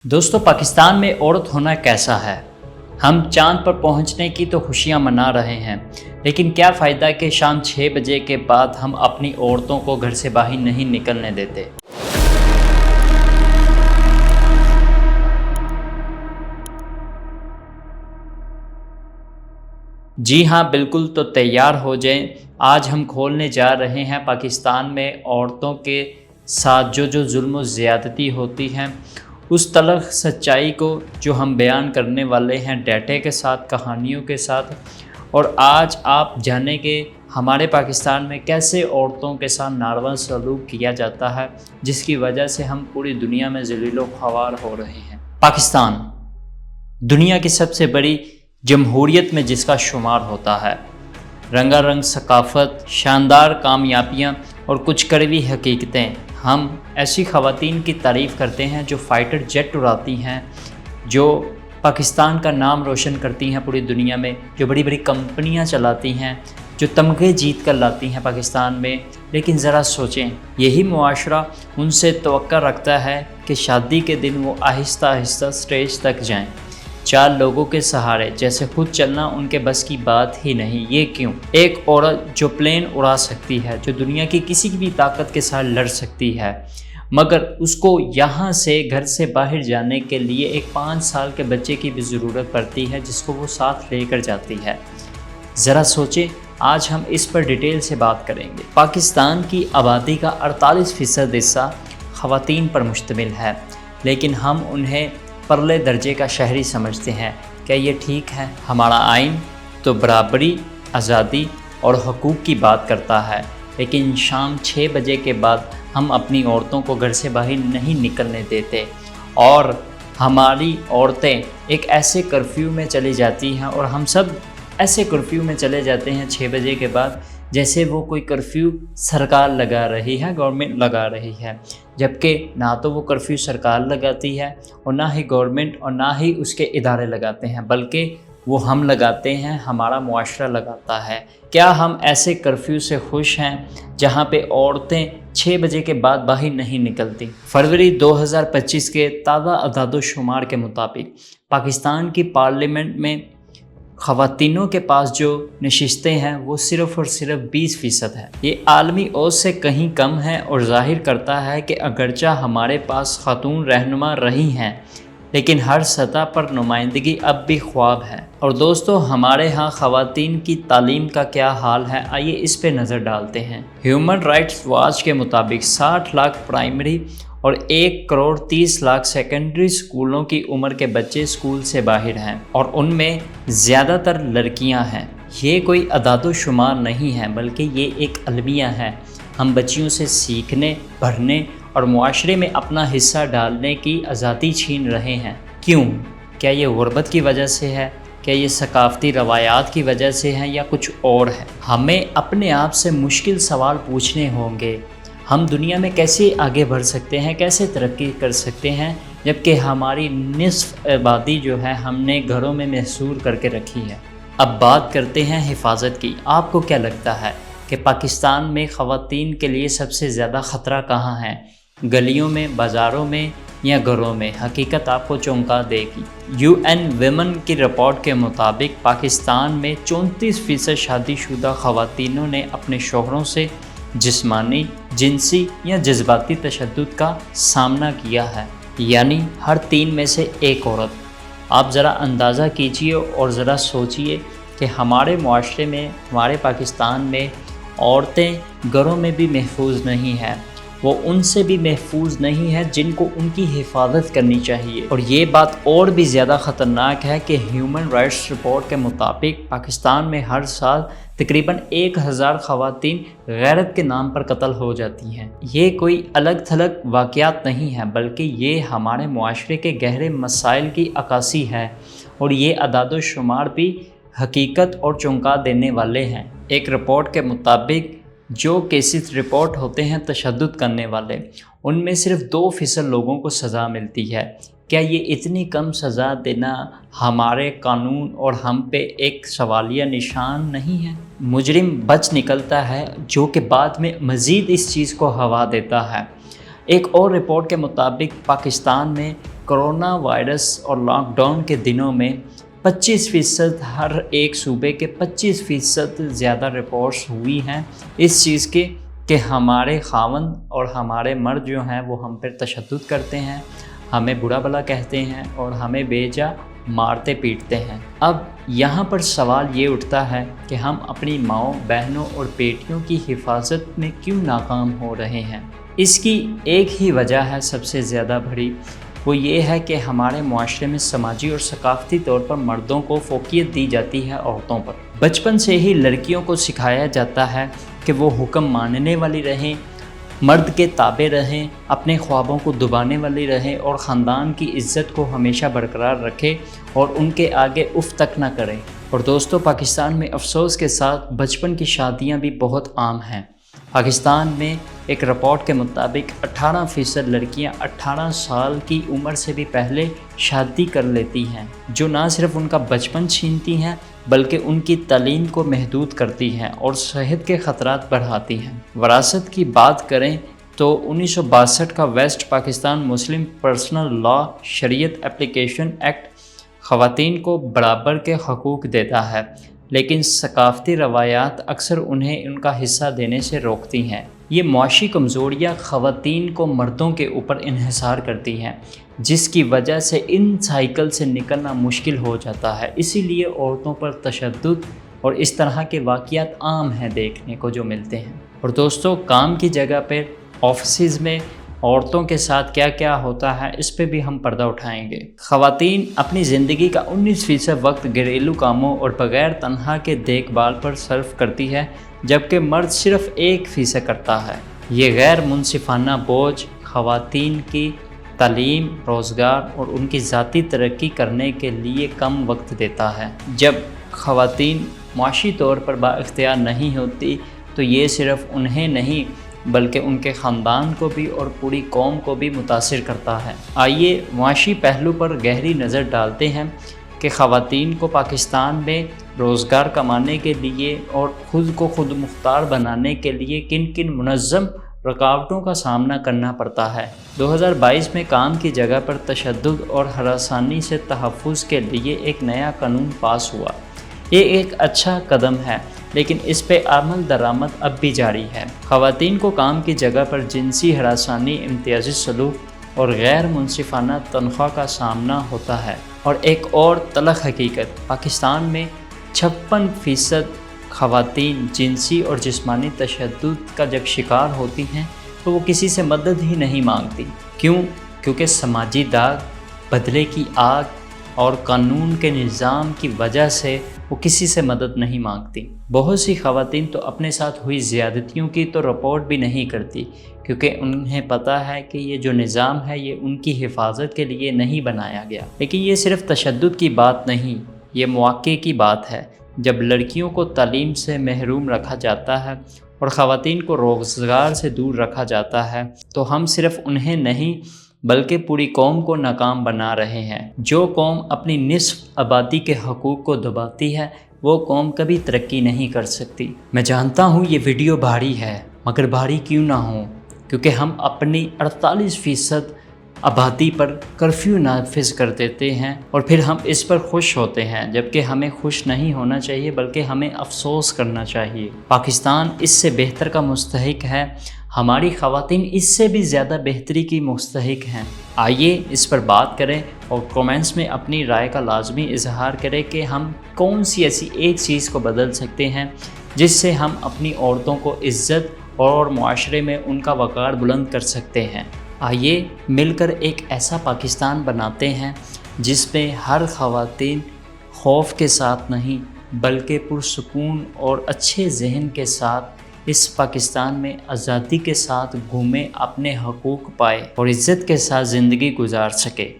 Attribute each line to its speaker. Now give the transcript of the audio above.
Speaker 1: दोस्तों, पाकिस्तान में औरत होना कैसा है? हम चांद पर पहुंचने की तो खुशियां मना रहे हैं, लेकिन क्या फ़ायदा कि शाम 6 बजे के बाद हम अपनी औरतों को घर से बाहर नहीं निकलने देते। जी हाँ, बिल्कुल, तो तैयार हो जाएं। आज हम खोलने जा रहे हैं पाकिस्तान में औरतों के साथ जो जुल्म और ज़्यादती होती हैं, उस तलख़ सच्चाई को जो हम बयान करने वाले हैं डेटे के साथ, कहानियों के साथ। और आज आप जानेंगे हमारे पाकिस्तान में कैसे औरतों के साथ नारवा सलूक किया जाता है, जिसकी वजह से हम पूरी दुनिया में ज़लील ख्वार हो रहे हैं। पाकिस्तान दुनिया की सबसे बड़ी जमहूरियत में जिसका शुमार होता है। रंगारंग सकाफ़त, शानदार कामयाबियाँ और कुछ कड़वी हकीकतें। हम ऐसी ख़वातीन की तारीफ़ करते हैं जो फ़ाइटर जेट उड़ाती हैं, जो पाकिस्तान का नाम रोशन करती हैं पूरी दुनिया में, जो बड़ी बड़ी कंपनियां चलाती हैं, जो तमगे जीत कर लाती हैं पाकिस्तान में। लेकिन ज़रा सोचें, यही मुआशरा उनसे तवक्का रखता है कि शादी के दिन वो आहिस्ता आहिस्ता स्टेज तक जाएं, 4 लोगों के सहारे, जैसे खुद चलना उनके बस की बात ही नहीं। ये क्यों? एक औरत जो प्लेन उड़ा सकती है, जो दुनिया की किसी भी ताकत के साथ लड़ सकती है, मगर उसको यहाँ से घर से बाहर जाने के लिए एक 5 साल के बच्चे की भी ज़रूरत पड़ती है, जिसको वो साथ लेकर जाती है। ज़रा सोचें, आज हम इस पर डिटेल से बात करेंगे। पाकिस्तान की आबादी का 48% हिस्सा ख़वातीन पर मुश्तमिल है, लेकिन हम उन्हें परले दर्जे का शहरी समझते हैं। क्या ये ठीक है? हमारा आइन तो बराबरी, आज़ादी और हकूक़ की बात करता है, लेकिन शाम 6 बजे के बाद हम अपनी औरतों को घर से बाहर नहीं निकलने देते, और हमारी औरतें एक ऐसे कर्फ्यू में चली जाती हैं, और हम सब ऐसे कर्फ्यू में चले जाते हैं 6 बजे के बाद, जैसे वो कोई कर्फ्यू सरकार लगा रही है, गवर्नमेंट लगा रही है। जबकि ना तो वो कर्फ्यू सरकार लगाती है, और ना ही गवर्नमेंट, और ना ही उसके इदारे लगाते हैं, बल्कि वो हम लगाते हैं, हमारा मुआशरा लगाता है। क्या हम ऐसे कर्फ्यू से खुश हैं जहाँ पे औरतें 6 बजे के बाद बाहर नहीं निकलती? फरवरी 2025 के ताज़ा अदाद-ओ-शुमार के मुताबिक पाकिस्तान की पार्लियामेंट में ख़वातीनों के पास जो नशिस्तें हैं वो सिर्फ़ और सिर्फ 20% है। ये आलमी औसत से कहीं कम है, और ज़ाहिर करता है कि अगरचा हमारे पास खातून रहनुमा रही हैं, लेकिन हर सतह पर नुमाइंदगी अब भी ख्वाब है। और दोस्तों, हमारे यहाँ ख़वातीन की तालीम का क्या हाल है, आइए इस पे नज़र डालते हैं। ह्यूमन राइट्स वॉच के मुताबिक 60 लाख प्राइमरी और 1 करोड़ 30 लाख सेकेंडरी स्कूलों की उम्र के बच्चे स्कूल से बाहर हैं, और उनमें ज़्यादातर लड़कियां हैं। ये कोई अदाद-ओ-शुमार नहीं है, बल्कि ये एक अलमिया है। हम बच्चियों से सीखने, पढ़ने और मुआशरे में अपना हिस्सा डालने की आज़ादी छीन रहे हैं। क्यों? क्या ये गुर्बत की वजह से है? क्या ये सकाफ़ती रवायात की वजह से है, या कुछ और है? हमें अपने आप से मुश्किल सवाल पूछने होंगे। हम दुनिया में कैसे आगे बढ़ सकते हैं, कैसे तरक्की कर सकते हैं, जबकि हमारी निस्फ आबादी जो है हमने घरों में महसूर करके रखी है। अब बात करते हैं हिफाजत की। आपको क्या लगता है कि पाकिस्तान में ख़वातीन के लिए सबसे ज़्यादा ख़तरा कहाँ है? गलियों में, बाज़ारों में, या घरों में? हकीकत आपको चौंका देगी। UN विमेन की रिपोर्ट के मुताबिक पाकिस्तान में 34% शादीशुदा ख़वातीनों ने अपने शौहरों से जिस्मानी, जिनसी या जज्बाती तशद्दुद का सामना किया है, यानी हर 3 में से 1 औरत। आप ज़रा अंदाज़ा कीजिए और ज़रा सोचिए कि हमारे मुआशरे में, हमारे पाकिस्तान में औरतें घरों में भी महफूज नहीं हैं, वो उनसे भी महफूज नहीं है जिनको उनकी हिफाजत करनी चाहिए। और ये बात और भी ज़्यादा ख़तरनाक है कि ह्यूमन राइट्स रिपोर्ट के मुताबिक पाकिस्तान में हर साल तकरीबन 1000 ख़वातीन गैरत के नाम पर कत्ल हो जाती हैं। ये कोई अलग थलग वाक़यात नहीं है, बल्कि ये हमारे मुआशरे के गहरे मसाइल की अक्कासी है, और ये अदाद-ओ-शुमार भी हकीकत और चौंका देने वाले हैं। एक रिपोर्ट के मुताबिक जो केसेस रिपोर्ट होते हैं तशद्दुद करने वाले, उनमें सिर्फ 2% लोगों को सज़ा मिलती है। क्या ये इतनी कम सज़ा देना हमारे कानून और हम पे एक सवालिया निशान नहीं है? मुजरिम बच निकलता है, जो कि बाद में मज़ीद इस चीज़ को हवा देता है। एक और रिपोर्ट के मुताबिक पाकिस्तान में कोरोना वायरस और लॉकडाउन के दिनों में 25% हर एक सूबे के 25% ज़्यादा रिपोर्ट्स हुई हैं इस चीज़ के कि हमारे खावंद और हमारे मर्द जो हैं वो हम पर तशद्दुद करते हैं, हमें बुरा भला कहते हैं और हमें बेजा मारते पीटते हैं। अब यहाँ पर सवाल ये उठता है कि हम अपनी माँओं, बहनों और बेटियों की हिफाजत में क्यों नाकाम हो रहे हैं। इसकी एक ही वजह है सबसे ज़्यादा बड़ी, वो ये है कि हमारे मुआशरे में समाजी और सकाफ़ती तौर पर मर्दों को फ़ोकियत दी जाती है औरतों पर। बचपन से ही लड़कियों को सिखाया जाता है कि वो हुक्म मानने वाली रहें, मर्द के ताबे रहें, अपने ख्वाबों को दबाने वाली रहें और ख़ानदान की इज़्ज़त को हमेशा बरकरार रखें और उनके आगे उफ़ तक ना करें। और दोस्तों, पाकिस्तान में अफसोस के साथ बचपन की शादियां भी बहुत आम हैं। पाकिस्तान में एक रिपोर्ट के मुताबिक 18% लड़कियां 18 साल की उम्र से भी पहले शादी कर लेती हैं, जो ना सिर्फ उनका बचपन छीनती हैं बल्कि उनकी तालीम को महदूद करती हैं और सेहत के ख़तरात बढ़ाती हैं। वरासत की बात करें तो 1962 का वेस्ट पाकिस्तान मुस्लिम पर्सनल लॉ शरीयत एप्लीकेशन एक्ट ख़वातीन को बराबर के हकूक़ देता है, लेकिन सकाफ़ती रवायात अक्सर उन्हें उनका हिस्सा देने से रोकती हैं। ये मुआशी कमज़ोरियाँ ख़वातीन को मर्दों के ऊपर इन्हिसार करती हैं, जिसकी वजह से इन साइकिल से निकलना मुश्किल हो जाता है। इसीलिए औरतों पर तशद्दुद और इस तरह के वाक़यात आम हैं देखने को जो मिलते हैं। और दोस्तों, काम की जगह पर, ऑफिस में औरतों के साथ क्या क्या होता है, इस पे भी हम पर्दा उठाएंगे। ख़वातीन अपनी ज़िंदगी का 19% वक्त घरेलू कामों और बग़ैर तनहा के देखभाल पर सर्फ करती है, जबकि मर्द सिर्फ 1% करता है। ये गैर मुनसिफाना बोझ ख़वातीन की तालीम, रोज़गार और उनकी ज़ाती तरक्की करने के लिए कम वक्त देता है। जब ख़वातीन मुआशी तौर पर बाइख्तियार नहीं होती तो ये सिर्फ उन्हें नहीं बल्कि उनके ख़ानदान को भी और पूरी कौम को भी मुतासिर करता है। आइए मुआशी पहलू पर गहरी नज़र डालते हैं कि ख़वातीन को पाकिस्तान में रोज़गार कमाने के लिए और ख़ुद को खुद मुख्तार बनाने के लिए किन किन मुनज़्ज़म रुकावटों का सामना करना पड़ता है। 2022 में काम की जगह पर तशद्दुद और हरासानी से तहफ़्फ़ुज़ के लिए एक नया कानून पास हुआ। ये एक अच्छा कदम है, लेकिन इस पे अमल दरामद अब भी जारी है। ख़वातीन को काम की जगह पर जिनसी हरासानी, इम्तियाज़ी सलूक और गैर मुनसिफाना तनख्वाह का सामना होता है। और एक और तलख़ हकीकत, पाकिस्तान में 56% ख़वातीन जिनसी और जिस्मानी तशद्दुद का जब शिकार होती हैं तो वो किसी से मदद ही नहीं मांगती। क्यों? क्योंकि समाजी दाग, बदले की आग और कानून के निज़ाम की वजह से वो किसी से मदद नहीं मांगती। बहुत सी ख़वातीन तो अपने साथ हुई ज़्यादतियों की तो रिपोर्ट भी नहीं करती, क्योंकि उन्हें पता है कि ये जो निज़ाम है ये उनकी हिफाजत के लिए नहीं बनाया गया। लेकिन ये सिर्फ तशद्दुद की बात नहीं, ये मौक़े की बात है। जब लड़कियों को तालीम से महरूम रखा जाता है और ख़वातीन को रोज़गार से दूर रखा जाता है तो हम सिर्फ उन्हें नहीं बल्कि पूरी कौम को नाकाम बना रहे हैं। जो कौम अपनी निस्फ आबादी के हकूक़ को दबाती है वो कौम कभी तरक्की नहीं कर सकती। मैं जानता हूँ ये वीडियो भारी है, मगर भारी क्यों ना हो, क्योंकि हम अपनी 48% आबादी पर कर्फ्यू नाफिज कर देते हैं और फिर हम इस पर खुश होते हैं, जबकि हमें खुश नहीं होना चाहिए बल्कि हमें अफसोस करना चाहिए। पाकिस्तान इससे बेहतर का मुस्तहिक है, हमारी ख़वातीन इससे भी ज़्यादा बेहतरी की मुस्तहिक हैं। आइए इस पर बात करें और कमेंट्स में अपनी राय का लाजमी इजहार करें कि हम कौन सी ऐसी एक चीज़ को बदल सकते हैं जिससे हम अपनी औरतों को इज़्ज़त और मुआशरे में उनका वक़ार बुलंद कर सकते हैं। आइए मिलकर एक ऐसा पाकिस्तान बनाते हैं जिसमें हर ख़वातीन खौफ के साथ नहीं बल्कि पुरसुकून और अच्छे जहन के साथ इस पाकिस्तान में आज़ादी के साथ घूमे, अपने हकूक़ पाए और इज़्ज़त के साथ ज़िंदगी गुजार सके।